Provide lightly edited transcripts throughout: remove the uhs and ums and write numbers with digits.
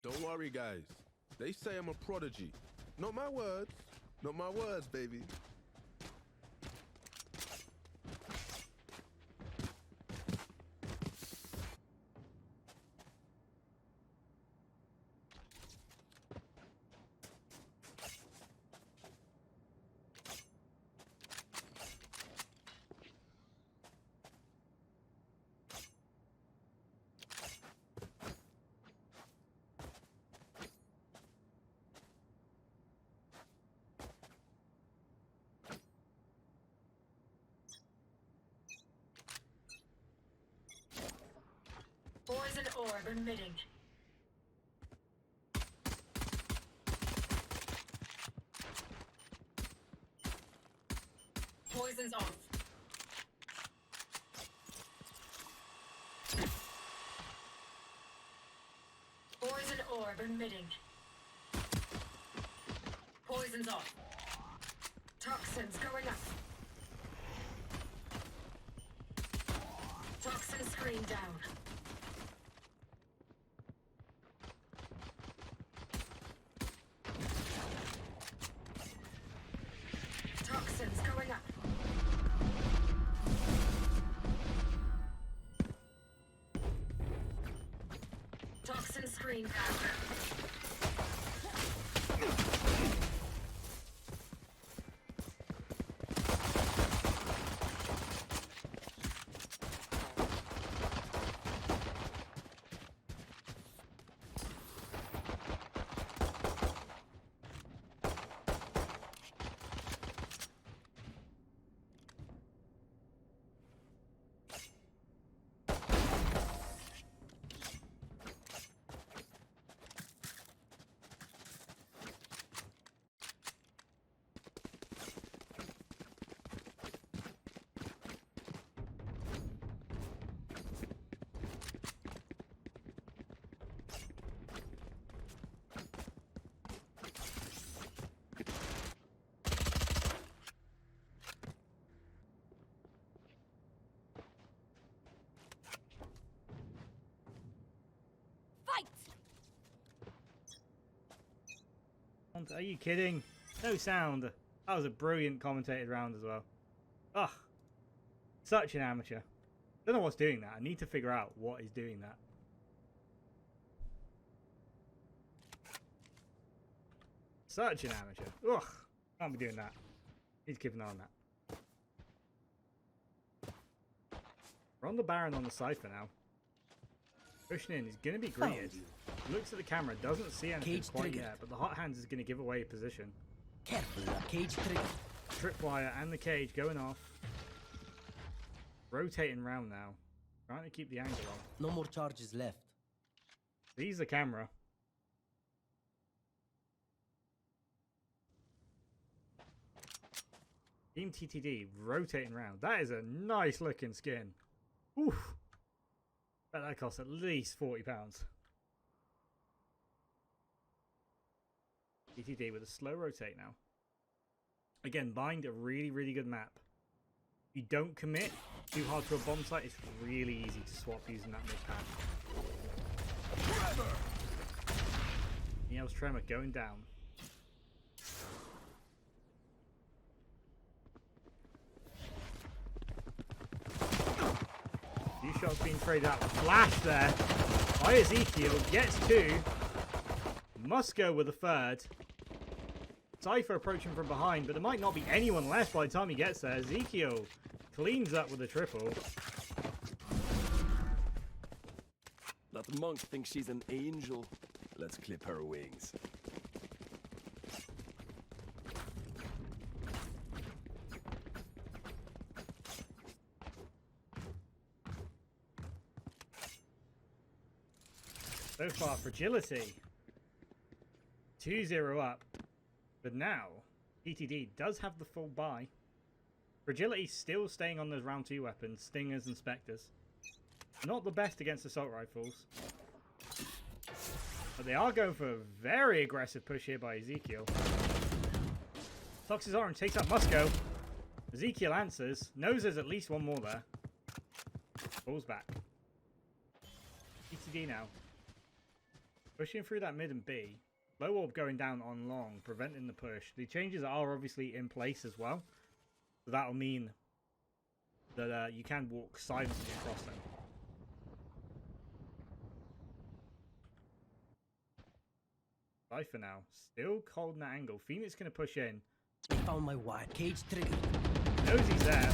Don't worry, guys. They say I'm a prodigy. Not my words. Not my words, baby. Poison orb emitting. Poison's off. Poison orb emitting. Poison's off. Toxins going up. Toxin screen down. Toxins going up. Toxin screen down. Are you kidding? No sound. That was a brilliant commentated round as well. Ugh. Such an amateur. Don't know what's doing that. I need to figure out what is doing that. Such an amateur. Ugh. Can't be doing that. Need to keep an eye on that. We're on the Baron on the Cypher now. Pushing in, he's going to be greeted. Looks at the camera, doesn't see anything Cage quite trigger. yet, but the hot hands is going to give away position. Careful, cage trigger. Tripwire and the cage going off. Rotating round now. Trying to keep the angle on. No more charges left. Sees the camera. Team TTD rotating round. That is a nice looking skin. Oof. Bet that costs at least £40. TTD with a slow rotate now. Again, Bind a really, really good map. You don't commit too hard to a bomb site, it's really easy to swap using that mid path. Niel's Tremor going down. Few shots being traded out. Flash there by Ezekiel. Gets two. Must go with a third. Cypher approaching from behind, but there might not be anyone left by the time he gets there. Ezekiel cleans up with a triple. That monk thinks she's an angel. Let's clip her wings. So far, Fragility 2-0 up. But now, TTD does have the full buy. Fragility still staying on those round 2 weapons, Stingers and Spectres. Not the best against assault rifles. But they are going for a very aggressive push here by Ezekiel. Tox's Orange takes out Musco. Ezekiel answers. Knows there's at least one more there. Pulls back. TTD now. Pushing through that mid and B. Low orb going down on long, preventing the push. The changes are obviously in place as well. So that'll mean that you can walk silently across them. Cypher now. Still holding that angle. Phoenix going to push in. I found my wire. Cage triggered. Knows he's there.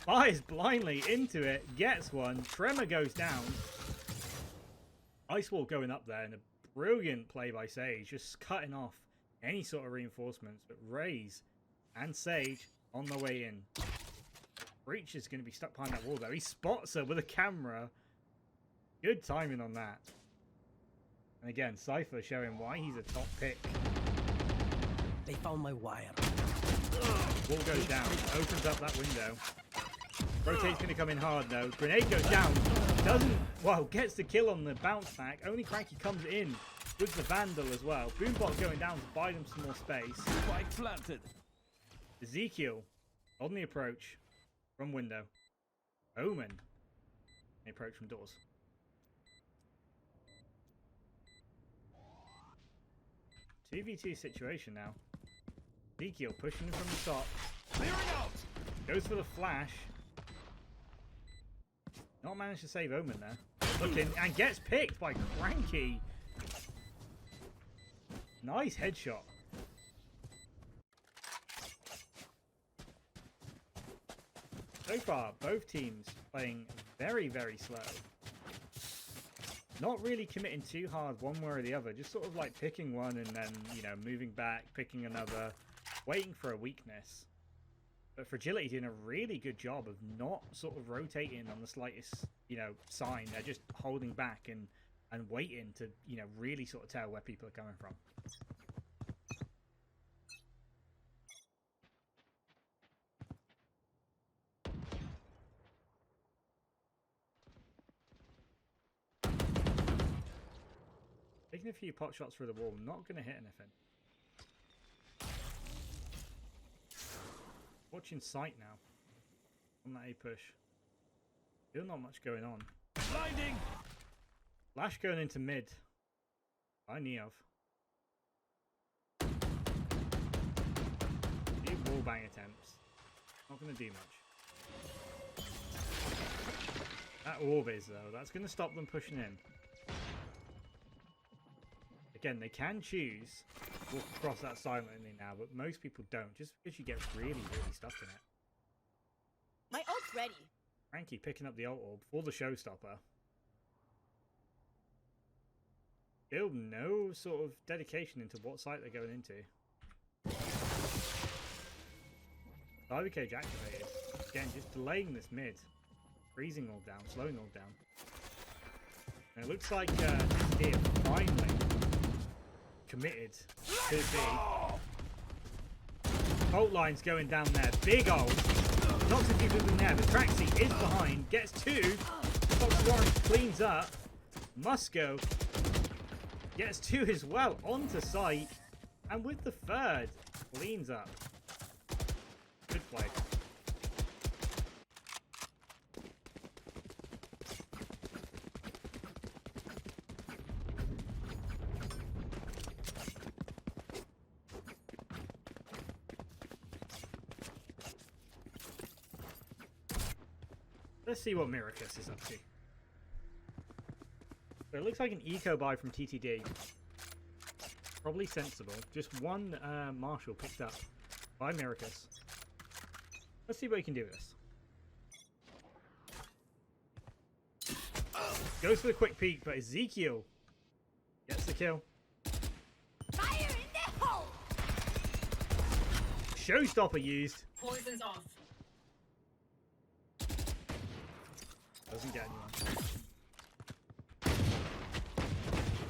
Fires blindly into it. Gets one. Tremor goes down. Ice Wall going up there, and a brilliant play by Sage, just cutting off any sort of reinforcements. But Raze and Sage on the way in. Breach is going to be stuck behind that wall though. He spots her with a camera. Good timing on that. And again, Cypher showing why he's a top pick. They found my wire. Wall goes down. Opens up that window. Rotate's going to come in hard though. Grenade goes down. Doesn't... Well, gets the kill on the bounce back. Only Cranky comes in with the Vandal as well. Boombot going down to buy them some more space. Spike planted. Ezekiel on the approach from window. Omen. The approach from doors. Two v 2 situation now. Ezekiel pushing from the top. Clearing out. Goes for the flash. Not managed to save Omen there. Looking and gets picked by Cranky. Nice headshot. So far, both teams playing very, very slow. Not really committing too hard one way or the other. Just sort of like picking one and then, you know, moving back, picking another, waiting for a weakness. But Fragility doing a really good job of not sort of rotating on the slightest, you know, sign. They're just holding back and waiting to, you know, really sort of tell where people are coming from. Taking a few pot shots through the wall, not going to hit anything. Watching sight now on that A push. Still not much going on. Blinding. Flash going into mid by Neov. Few wallbang attempts. Not going to do much. That orb is though. That's going to stop them pushing in. Again, they can choose to walk across that silently now, but most people don't, just because you get really, really stuck in it. My ult's ready. Cranky picking up the ult orb for the showstopper. Still no sort of dedication into what site they're going into. Diver cage activated. Again, just delaying this mid. Freezing all down, slowing all down. And it looks like TTD finally committed to B. Ult line's going down there. Big ult. Knocks a few people in there, but Traxy is behind. Gets two. Fox Warren cleans up. Musco gets two as well. Onto site. And with the third, cleans up. Good play. Let's see what Miracus is up to. So it looks like an eco buy from TTD. Probably sensible. Just one Marshall picked up by Miracus. Let's see what he can do with this. Goes for the quick peek, but Ezekiel gets the kill. Fire in the hole! Showstopper used. Poison's off. Doesn't get anyone.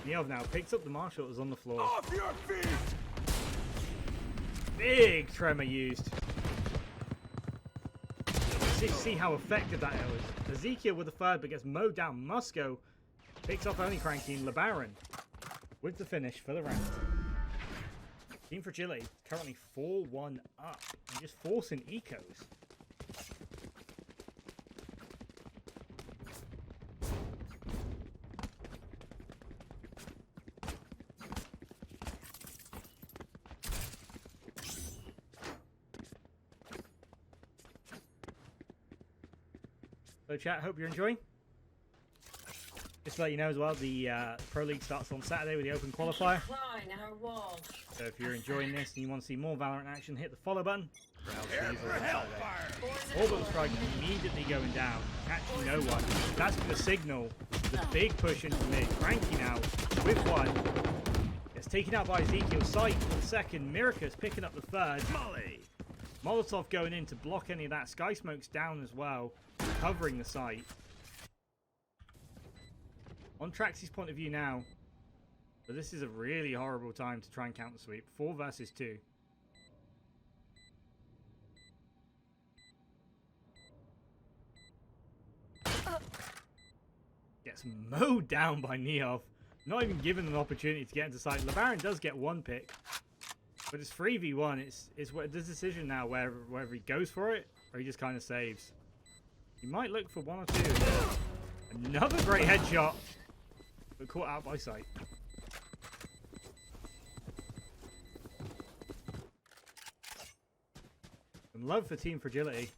Neov now picks up the Marshall that was on the floor. Off your feet. Big tremor used. See how effective that was. Ezekiel with the third, but gets mowed down. Musco picks up only Cranky and LeBaron with the finish for the round. Team Fragility currently 4-1 up and just forcing ecos. So chat, hope you're enjoying. Just to let you know as well, the Pro League starts on Saturday with the Open Qualifier. Decline our wall. So if you're enjoying this and you want to see more Valorant action, hit the follow button. Orbital strike immediately going down, catching no one. That's going to signal the big push into mid. Cranky now with one. Gets taken out by Ezekiel. Sight for the second. Mirakus picking up the third. Molotov going in to block any of that. Sky Smoke's down as well, covering the site. On Traxy's point of view now, but this is a really horrible time to try and counter sweep. 4 versus 2. Gets mowed down by Neov. Not even given an opportunity to get into sight. LeBaron does get 1 pick, but it's 3v1. It's the decision now whether he goes for it or he just kind of saves. He might look for 1 or 2. Another great headshot, but caught out by sight. And love for Team Fragility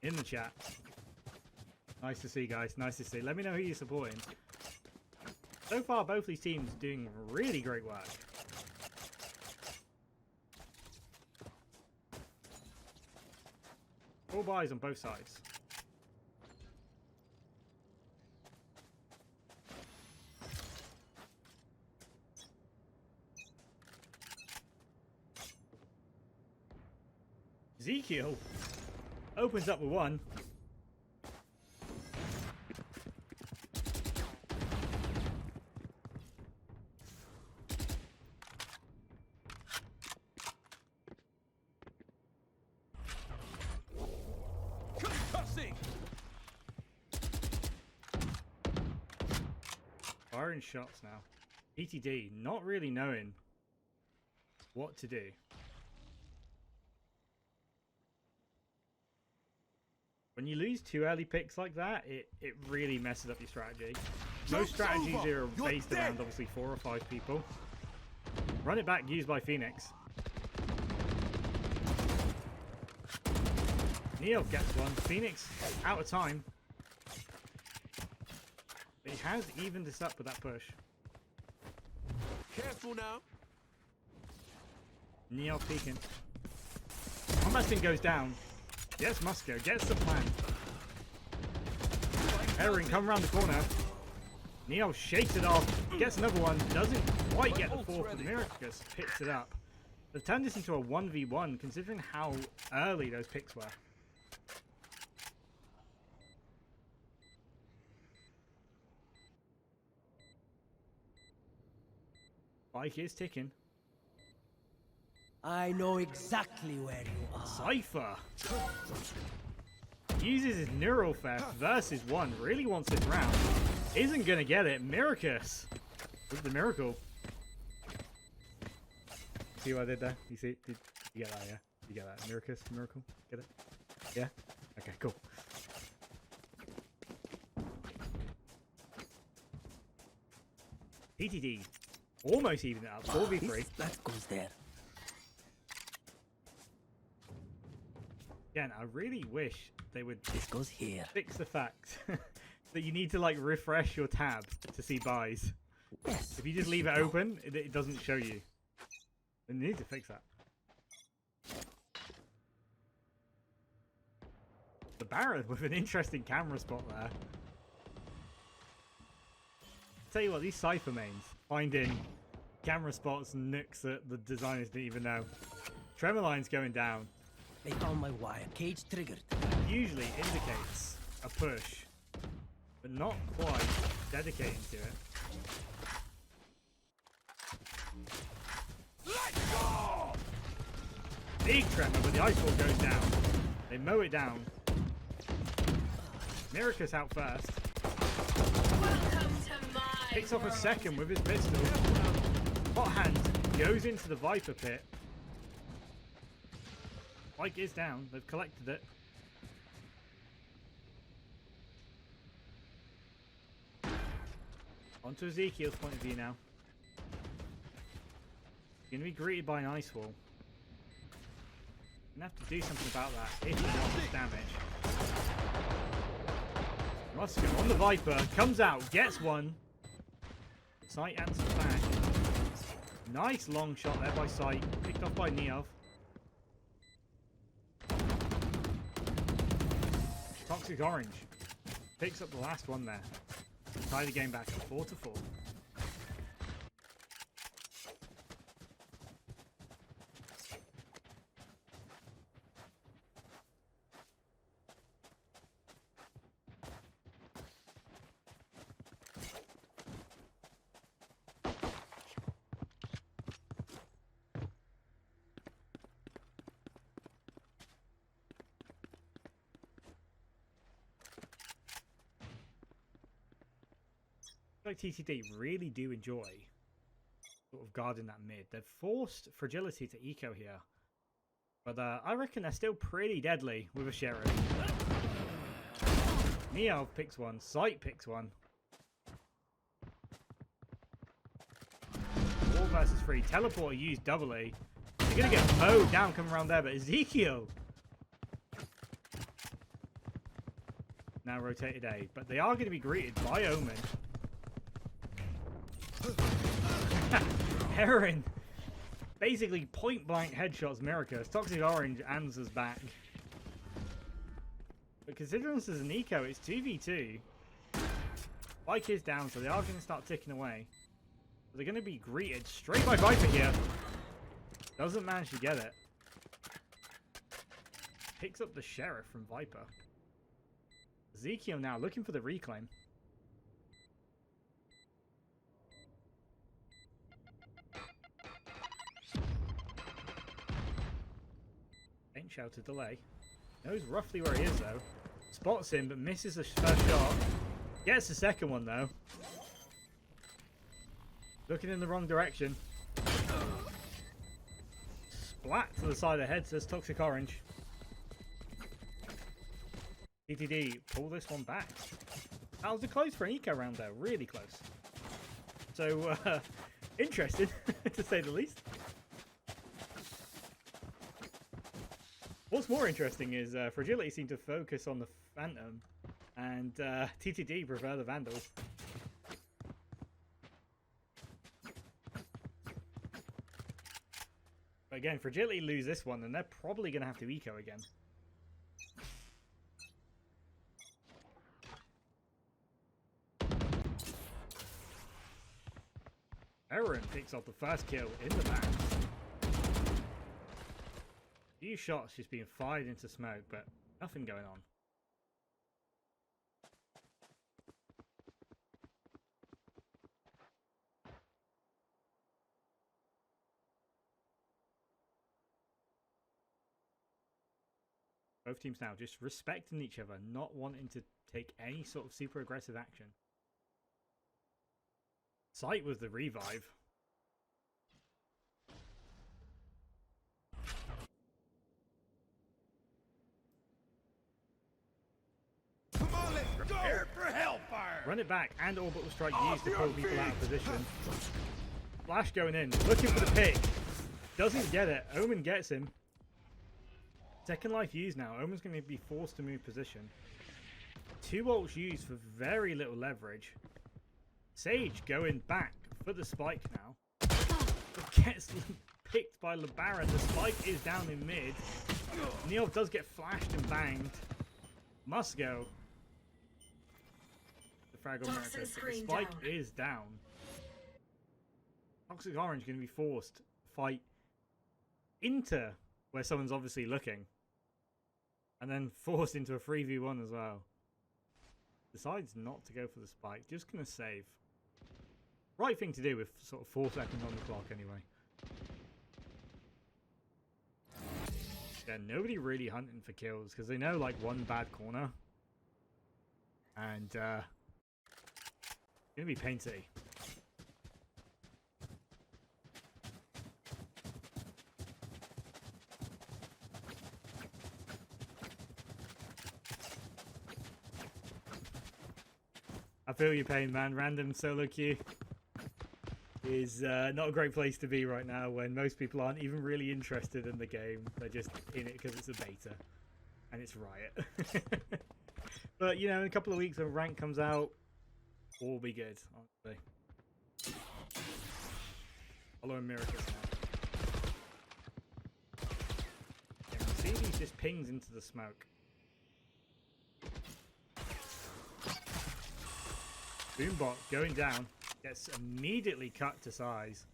in the chat. Nice to see, guys. Nice to see. Let me know who you're supporting. So far, both these teams are doing really great work. All buys on both sides. Ezekiel opens up with 1. Firing shots now. TTD not really knowing what to do. When you lose 2 early picks like that, it really messes up your strategy. Most strategies are based around obviously 4 or 5 people. Run it back used by Phoenix. Neov gets 1. Phoenix out of time. But he has evened this up with that push. Careful now. Neov peeking. Combat Sting goes down. Gets Musco, gets the plan. Herring come around the corner. Neov shakes it off, gets another one, doesn't quite get the 4th, but Mirakus picks it up. They've turned this into a 1v1 considering how early those picks were. Bike is ticking. I know exactly where you are. Cypher uses his neural theft versus 1. Really wants this round. Isn't gonna get it. Mirakus with the miracle. See what I did there? You see? Did you get that? Yeah. You get that? Mirakus miracle. Get it? Yeah. Okay. Cool. TTD almost even it up. 4v3. That goes there. Again, I really wish they would This goes here. fix the fact that you need to like refresh your tab to see buys. Yes. If you just leave it open, it doesn't show you. They need to fix that. The Baron with an interesting camera spot there. Tell you what, these Cypher mains finding camera spots and nooks that the designers didn't even know. Tremor line's going down. They found my wire. Cage triggered. Usually indicates a push, but not quite dedicating to it. Big tremor, but the ice wall goes down. They mow it down. Mirakus out first. Welcome to my Picks off a world. second with his pistol. Hot hand goes into the Viper pit. Bike is down. They've collected it. Onto Ezekiel's point of view now. Going to be greeted by an ice wall. Going to have to do something about that if he wants this damage. Musco on the Viper, comes out, gets one. Sight answers back. Nice long shot there by Sight, picked off by Neov. Toxic Orange picks up the last one there. Tie the game back to 4-4. Like TTD really do enjoy sort of guarding that mid. They've forced Fragility to eco here, but I reckon they're still pretty deadly with a Sheriff. Neo picks one, Sight picks one. 4 versus 3, teleporter used doubly. They're gonna get mowed down coming around there, but Ezekiel now rotated A, but they are going to be greeted by Omen. Heron basically point blank headshots Miracus. Toxic Orange answers back. But considering this is an eco, it's 2v2. Bike is down, so they are going to start ticking away. But they're going to be greeted straight by Viper here. Doesn't manage to get it. Picks up the Sheriff from Viper. Ezekiel now looking for the reclaim. Ain't shouted delay. Knows roughly where he is though. Spots him but misses the first shot. Gets the second one though. Looking in the wrong direction. Splat to the side of the head, says Toxic Orange. TTD, pull this one back. That was a close for an eco round though, really close. So, interesting, to say the least. What's more interesting is Fragility seemed to focus on the Phantom, and TTD prefer the Vandals. But again, Fragility lose this one, and they're probably going to have to eco again. Aaron picks up the first kill in the match. Few shots just being fired into smoke, but nothing going on. Both teams now just respecting each other, not wanting to take any sort of super aggressive action. Sight was the revive. Come on, let's go! Prepare for hellfire! Run it back and orbital strike used to pull people out of position. Flash going in, looking for the pick. Doesn't get it. Omen gets him. Second life used now. Omen's going to be forced to move position. 2 ults used for very little leverage. Sage going back for the spike now. But gets picked by LeBaron. The spike is down in mid. Neil does get flashed and banged. Must go. The Fragile America. The spike is down. Toxic Orange going to be forced to fight into where someone's obviously looking. And then forced into a 3v1 as well. Decides not to go for the spike. Just going to save. Right thing to do with sort of 4 seconds on the clock anyway. Yeah, nobody really hunting for kills because they know like one bad corner. And gonna be painty. I feel your pain, man. Random solo queue is not a great place to be right now when most people aren't even really interested in the game. They're just in it because it's a beta and it's Riot. But, you know, in a couple of weeks when rank comes out, all will be good, honestly. Following Miracles now. Yeah, Mercedes just pings into the smoke. Boombot going down. Gets immediately cut to size.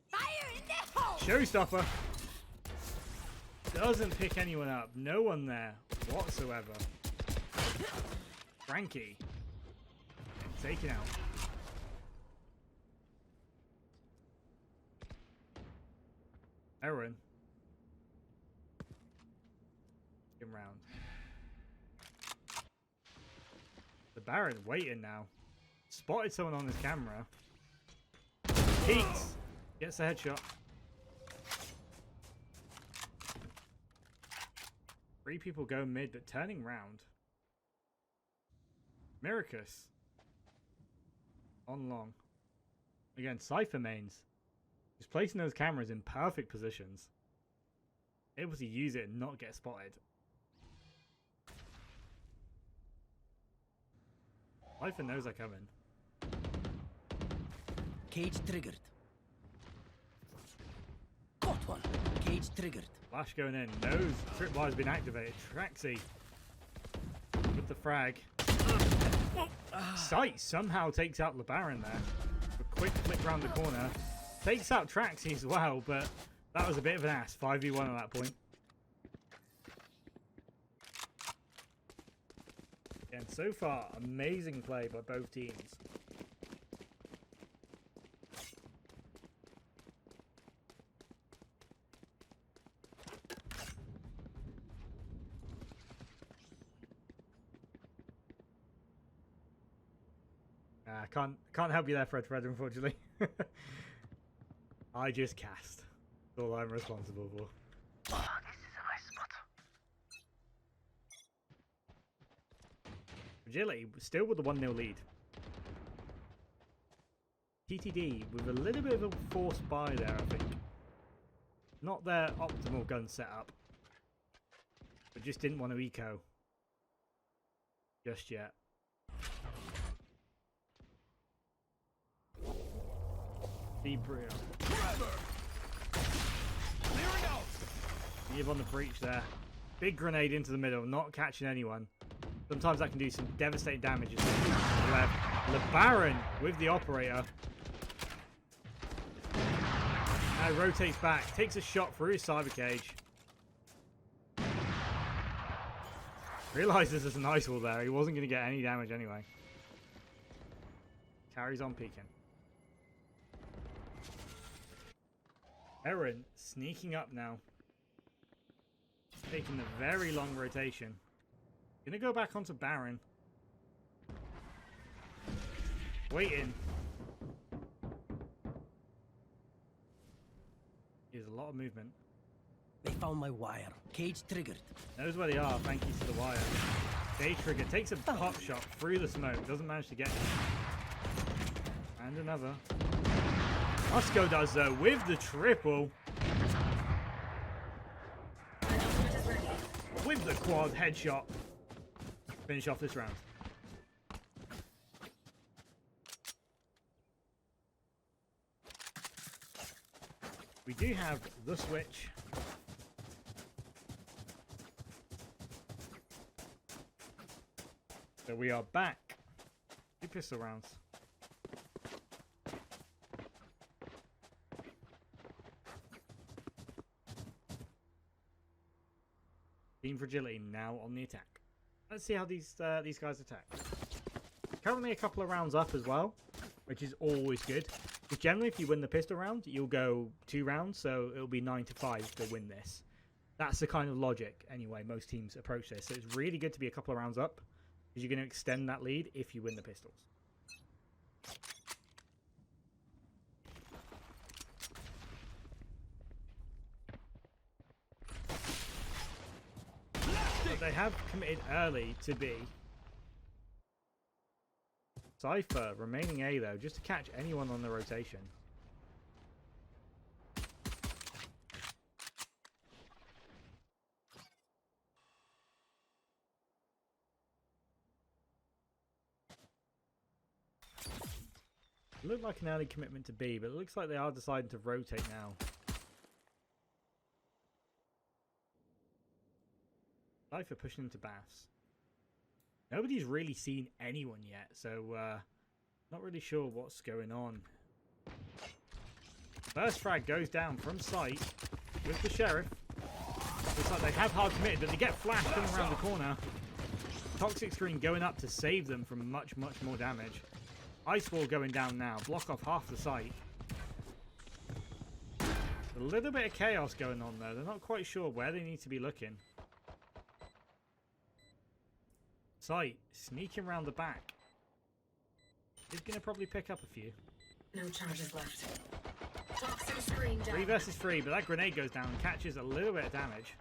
Fire in the hole! Showstopper! Doesn't pick anyone up. No one there whatsoever. Frankie. Taken out. Aaron. Him round. The Baron waiting now. Spotted someone on his camera. Peeks. Gets a headshot. 3 people go mid, but turning round. Miracus. On long. Again, Cypher mains. He's placing those cameras in perfect positions. Able to use it and not get spotted. Cypher knows they're coming. Cage triggered. Got one. Cage triggered. Flash going in. Knows tripwire's been activated. Traxi with the frag. Sight somehow takes out LeBaron there. A quick flick round the corner. Takes out Traxi as well, but that was a bit of an ass. 5v1 at that point. And so far, amazing play by both teams. Can't help you there, Fred, unfortunately. I just cast. That's all I'm responsible for. Oh, this is a nice spot. Fragility still with the 1-0 lead. TTD with a little bit of a forced buy there, I think. Not their optimal gun setup. But just didn't want to eco. Just yet. Debrief. Give on the breach there. Big grenade into the middle, not catching anyone. Sometimes that can do some devastating damage. Left. LeBaron with the operator. Now rotates back, takes a shot through his cyber cage. Realizes there's an ice wall there. He wasn't going to get any damage anyway. Carries on peeking. Aaron sneaking up now. Taking the very long rotation. Gonna go back onto Baron. Waiting. There's a lot of movement. They found my wire. Cage triggered. Knows where they are, thank you to the wire. Day trigger takes a pop shot through the smoke. Doesn't manage to get it. And another. Moscow does though with the triple. With the quad headshot. Finish off this round. We do have the switch. So we are back. 2 pistol rounds. Team Fragility now on the attack. Let's see how these guys attack. Currently a couple of rounds up as well, which is always good. Because generally if you win the pistol round, you'll go 2 rounds, so it'll be 9-5 to win this. That's the kind of logic, anyway, most teams approach this. So it's really good to be a couple of rounds up, because you're going to extend that lead if you win the pistols. But they have committed early to B. Cypher remaining A though, just to catch anyone on the rotation. It looked like an early commitment to B, but it looks like they are deciding to rotate now. Cypher pushing into baths. Nobody's really seen anyone yet, so not really sure what's going on. First frag goes down from sight with the sheriff. Looks like they have hard committed, but they get flashed coming around the corner. Toxic screen going up to save them from much, much more damage. Ice wall going down now. Block off half the site. A little bit of chaos going on though. They're not quite sure where they need to be looking. Sight sneaking around the back. He's going to probably pick up a few. No charges left. Toxin screen down. 3 versus 3, but that grenade goes down and catches a little bit of damage.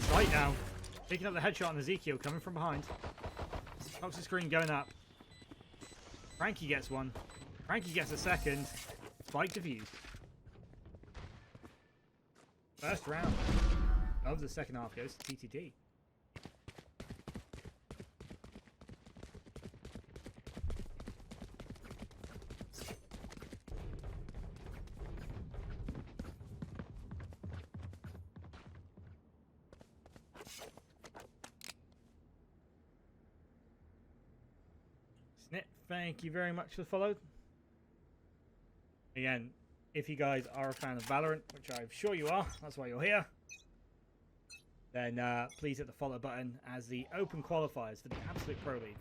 Sight now. Picking up the headshot on Ezekiel coming from behind. Toxic screen going up. Frankie gets one. Frankie gets a second. Spike defused. First round of the second half goes to TTD. Snip, thank you very much for the follow. Again, if you guys are a fan of Valorant, which I'm sure you are, that's why you're here, then please hit the follow button as the open qualifiers for the Absolute Pro League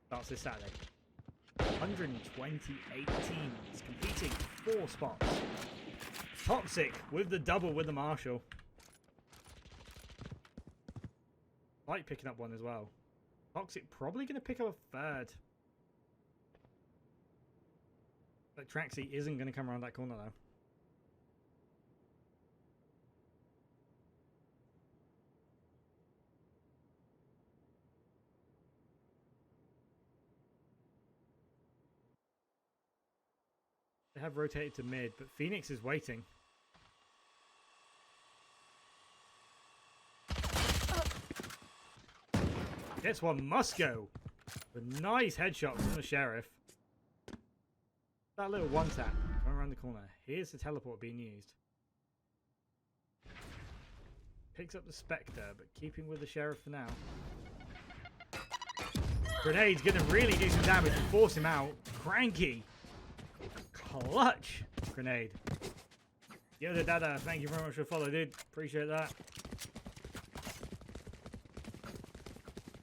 starts this Saturday. 128 teams competing for 4 spots. Toxic with the double with the Marshall. Light picking up one as well. Toxic probably going to pick up a third. But Traxy isn't going to come around that corner though. They have rotated to mid, but Phoenix is waiting. Gets one, must go. A nice headshot from the sheriff. That little one tap going around the corner. Here's the teleport being used. Picks up the Spectre, but keeping with the sheriff for now. Grenade's going to really do some damage and force him out. Cranky. Clutch grenade. Yoda Dada, thank you very much for the follow, dude. Appreciate that.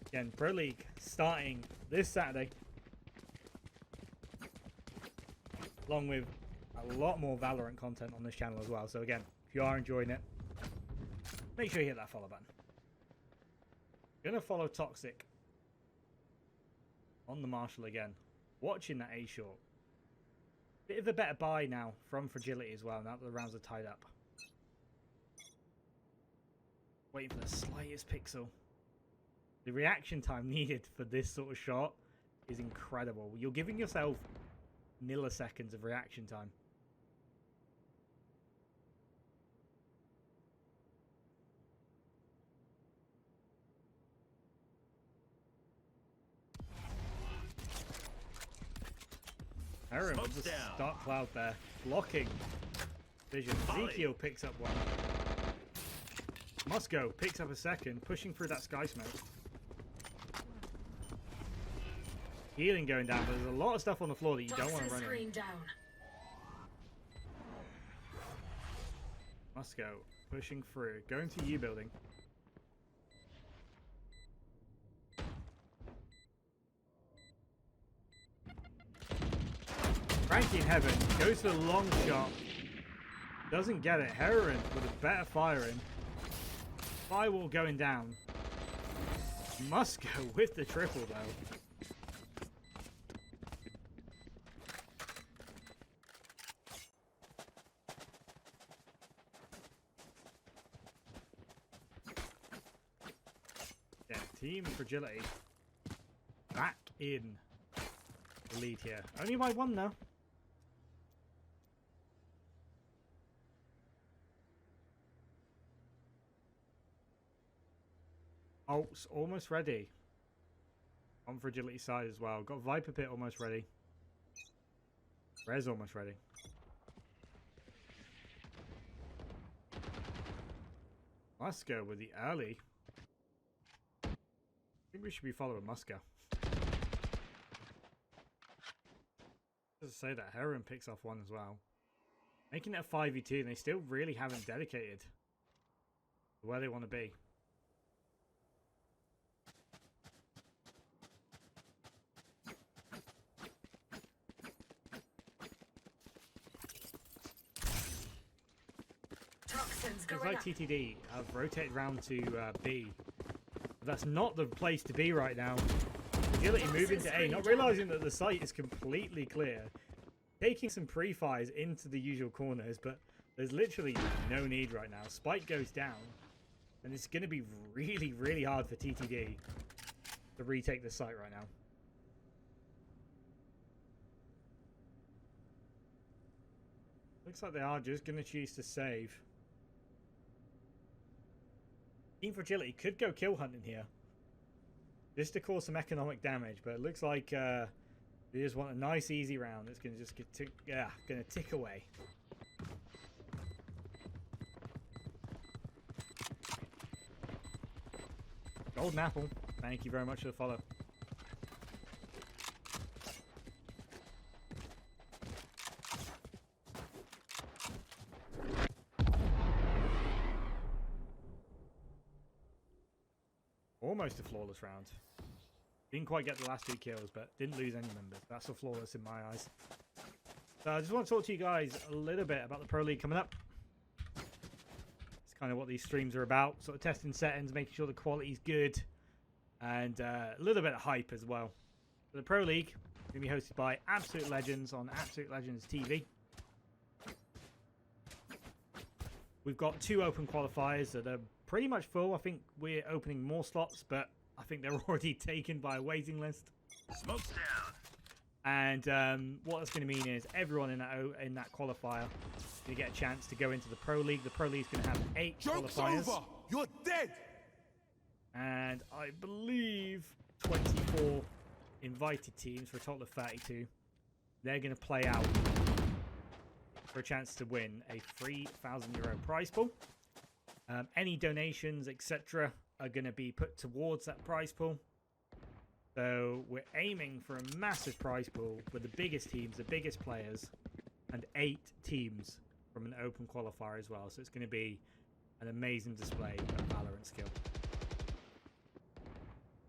Again, Pro League starting this Saturday. Along with a lot more Valorant content on this channel as well. So again, if you are enjoying it, make sure you hit that follow button. Gonna follow Toxic on the Marshall again. Watching that A short. Bit of a better buy now from Fragility as well, now that the rounds are tied up. Waiting for the slightest pixel. The reaction time needed for this sort of shot is incredible. You're giving yourself milliseconds of reaction time. Aaron with the dark cloud there, blocking vision. Ezekiel picks up one. Musco picks up a second, pushing through that sky smoke. Healing going down, but there's a lot of stuff on the floor that you don't want to run in. Musco pushing through, going to U building. Frankie in heaven goes for the long shot. Doesn't get it. Heroin with a better firing. Firewall going down. Musco with the triple though. Yeah, Team Fragility back in the lead here. Only by 1 though. Ult's almost ready. On Fragility side as well. Got Viper Pit almost ready. Res almost ready. Musco with the early. I think we should be following Musco. Just to say that Heron picks off one as well. Making it a 5v2 and they still really haven't dedicated to where they want to be. Toxins It's going like up. TTD have rotated round to B. But that's not the place to be right now. Fragility moving to A, not realizing that the site is completely clear. Taking some pre-fires into the usual corners, but there's literally no need right now. Spike goes down, and it's going to be really, really hard for TTD to retake the site right now. Looks like they are just going to choose to save. Team Fragility could go kill hunting here, just to cause some economic damage, but it looks like they just want a nice, easy round that's going to just get going to tick away. Golden Apple, thank you very much for the follow. Almost a flawless round. Didn't quite get the last 2 kills, but didn't lose any members. That's a flawless in my eyes. So I just want to talk to you guys a little bit about the Pro League coming up. It's kind of what these streams are about. Sort of testing settings, making sure the quality's good, and a little bit of hype as well. So the Pro League is going to be hosted by Absolute Legends on Absolute Legends TV. We've got 2 open qualifiers that are pretty much full. I think we're opening more slots, but I think they're already taken by a waiting list. Smoke's down. And what that's going to mean is everyone in that qualifier is going to get a chance to go into the Pro League. The Pro League is going to have 8 Joke's qualifiers. over! You're dead! And I believe 24 invited teams for a total of 32. They're going to play out for a chance to win a €3,000 prize pool. Any donations, etc., are going to be put towards that prize pool. So we're aiming for a massive prize pool with the biggest teams, the biggest players, and 8 teams from an open qualifier as well. So it's going to be an amazing display of Valorant skill.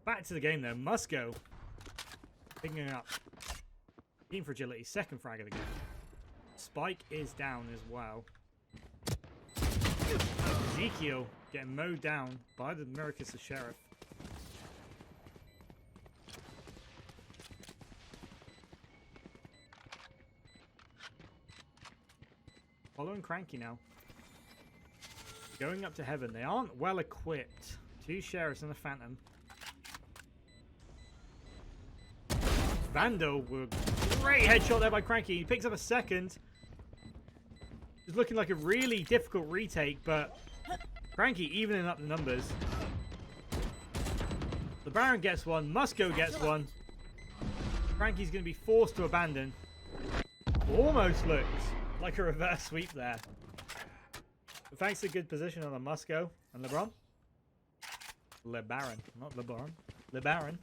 Back to the game though. Musco picking up Team Fragility, second frag of the game. Spike is down as well. Ezekiel getting mowed down by the Miracus Sheriff. Following Cranky now. Going up to heaven. They aren't well equipped. 2 Sheriffs and a Phantom. Vandal with a great headshot there by Cranky. He picks up a second. It's looking like a really difficult retake, but Cranky evening up the numbers. The Baron gets one. Musco gets one. Cranky's going to be forced to abandon. Almost looks like a reverse sweep there. But thanks to good position on the Musco and LeBron. LeBaron, not LeBron. LeBaron.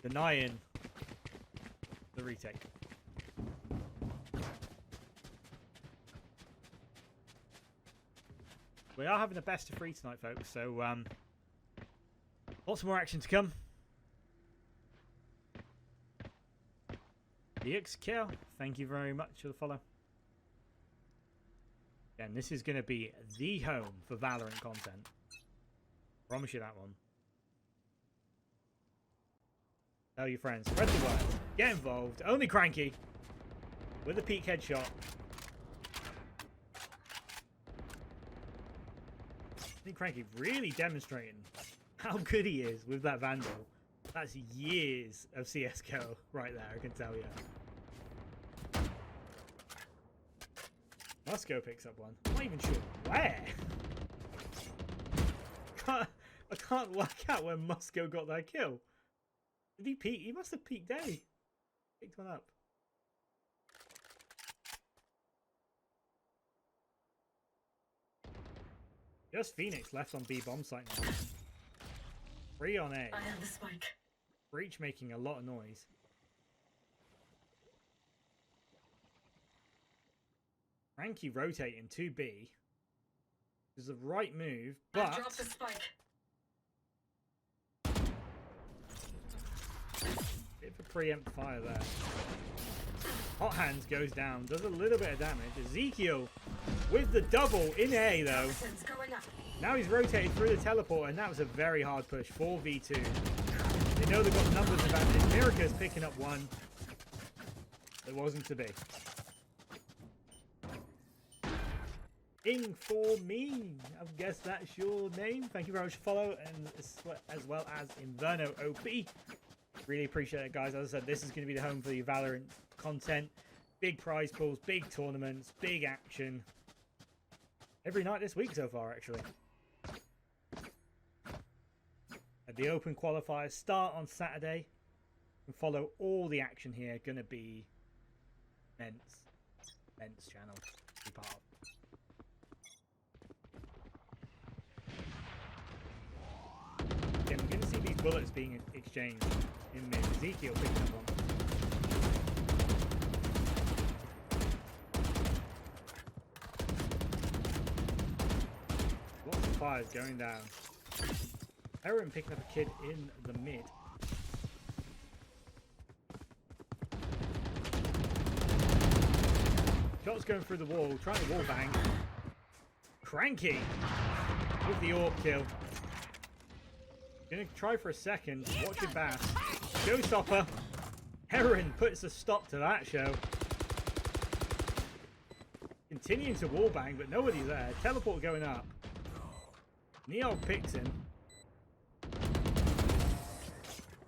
Denying the retake. We are having a best of 3 tonight, folks, so lots more action to come. DXKill, thank you very much for the follow. And this is going to be the home for Valorant content. Promise you that one. Tell your friends, spread the word, get involved. Only Cranky with a peak headshot. I think Cranky really demonstrating how good he is with that Vandal. That's years of CSGO right there, I can tell you. Musco picks up one. I'm not even sure where. I can't work out where Musco got that kill. Did he peek? He must have peeked A. Picked one up. Just Phoenix left on B bomb site now. 3 on A. I have the spike. Breach making a lot of noise. Frankie rotating to B. Is the right move, I but dropped the spike. bit of a preempt fire there. Hot Hands goes down, does a little bit of damage. Ezekiel with the double in A though. Toxins going up. Now he's rotated through the teleport, and that was a very hard push. 4v2. They know they've got numbers advantage. Miraca's picking up one. It wasn't to be. Ing for me. I guess that's your name. Thank you very much for follow, and as well as Inverno OP. Really appreciate it, guys. As I said, this is going to be the home for the Valorant content. Big prize pools, big tournaments, big action. Every night this week so far, actually. And the Open qualifiers start on Saturday. And follow all the action here. Gonna be immense. Immense channel to be part of. Again, we're gonna see these bullets being exchanged in mid. Ezekiel picking up one. Lots of fires going down. Aaron picking up a kid in the mid. Shots going through the wall, trying to wall bang. Cranky with the AWP kill. Gonna try for a second. Watch your bass. Showstopper. Heron puts a stop to that show. Continuing to wall bang, but nobody's there. Teleport going up. Neo picks him.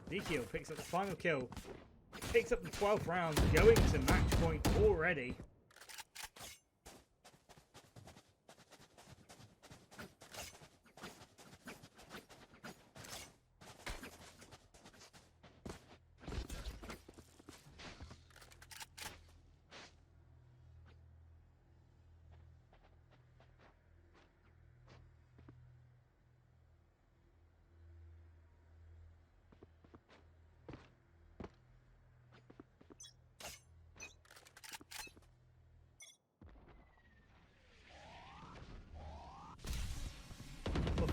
Ezekiel picks up the final kill. Picks up the 12th round, going to match point already.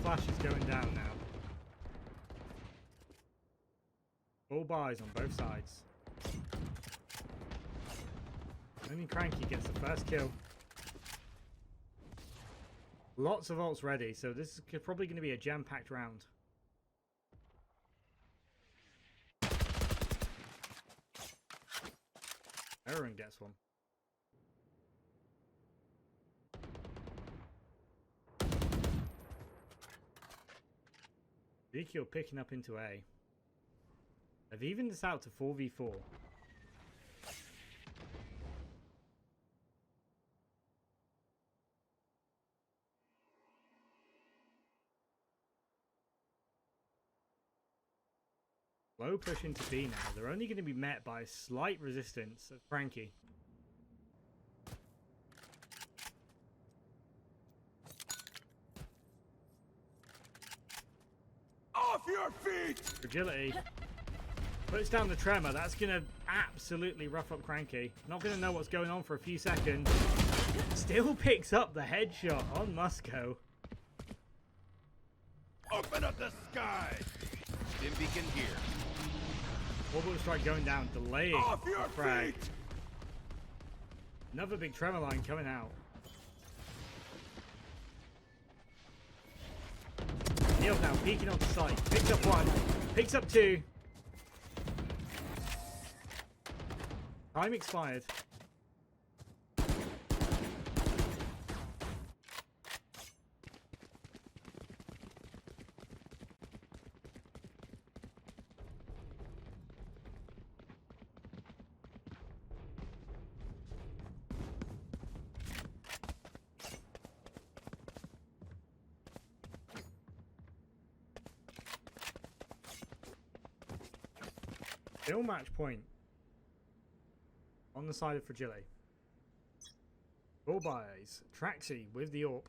Flash is going down now. All buys on both sides. Only Cranky gets the first kill. Lots of ults ready, so this is probably going to be a jam-packed round. Aaron gets one. Ezekiel picking up into A. They've evened this out to 4v4. Low push into B now. They're only going to be met by a slight resistance of Frankie. Off your feet! Fragility puts down the tremor. That's going to absolutely rough up Cranky. Not going to know what's going on for a few seconds. Still picks up the headshot on Musco. Open up the sky! Stim beacon here. Orbital strike going down, delaying Off your the frag. feet! Another big tremor line coming out. Neil now peeking on the site. Picks up one. Picks up two. Time expired. Still match point. On the side of Fragility. All buys. Traxi with the AWP.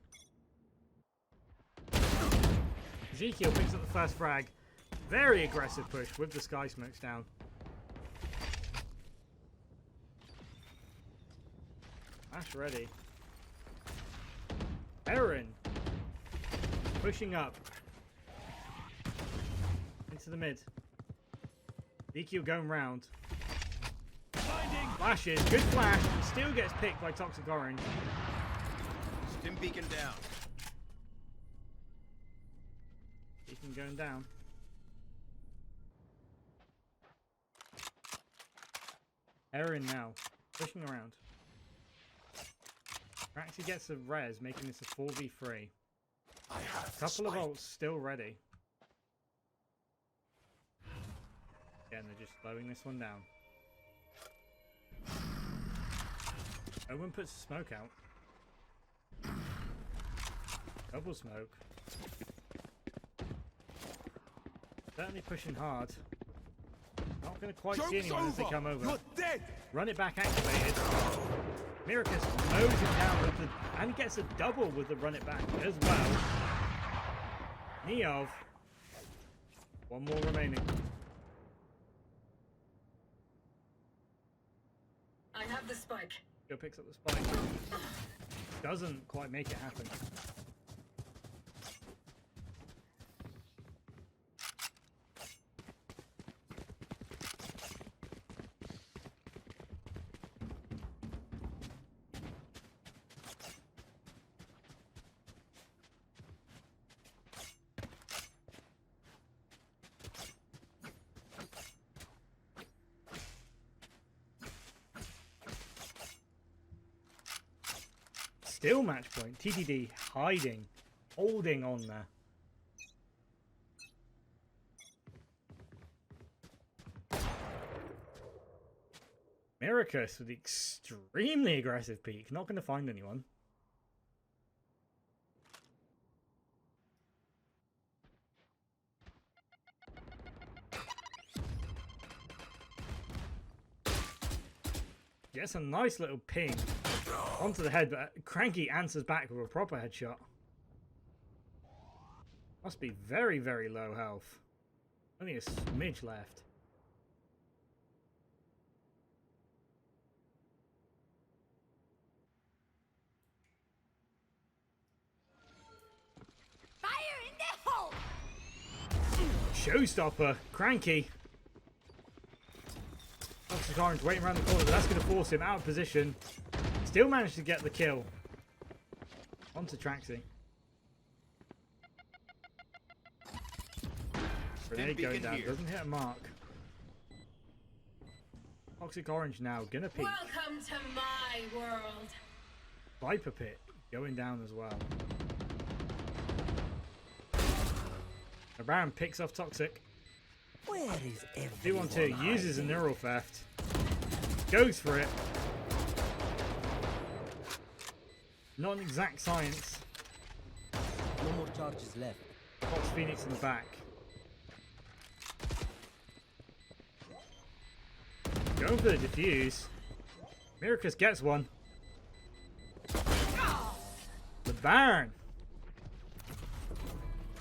Ezekiel picks up the first frag. Very aggressive push with the sky smokes down. Ash ready. Aaron pushing up into the mid. Ezekiel going round. Flashes, good flash, still gets picked by Toxic Orange. Stim beacon down. Beacon going down. Aaron now, pushing around. Actually gets a res, making this a 4v3. Couple of ults still ready. Again, they're just slowing this one down. Owen puts the smoke out. Double smoke. Certainly pushing hard. Not going to quite see anyone as they come over. You're dead. Run it back activated. Miracus mows him down with the, and gets a double with the run it back as well. Neov. One more remaining. I have the spike. Go picks up the spike. Doesn't quite make it happen. Still match point. TTD hiding, holding on there. Miracus with the extremely aggressive peek. Not going to find anyone. Gets a nice little ping onto the head, but Cranky answers back with a proper headshot. Must be very, very low health. Only a smidge left. Fire in the hole! Showstopper, Cranky. Toxic Orange waiting around the corner, but that's going to force him out of position. Still managed to get the kill. Onto Traxi. Grenade going down, doesn't hit a mark. Toxic Orange now, gonna peek. Welcome to my world. Viper Pit going down as well. The Baron picks off Toxic. Where is everyone? 2-1-2 uses a neural theft. Goes for it. Not an exact science. No more charges left. Fox Phoenix in the back. Going for the defuse. Miracus gets one. The Baron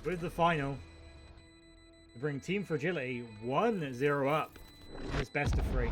with the final to bring Team Fragility 1-0 up. It's best of 3.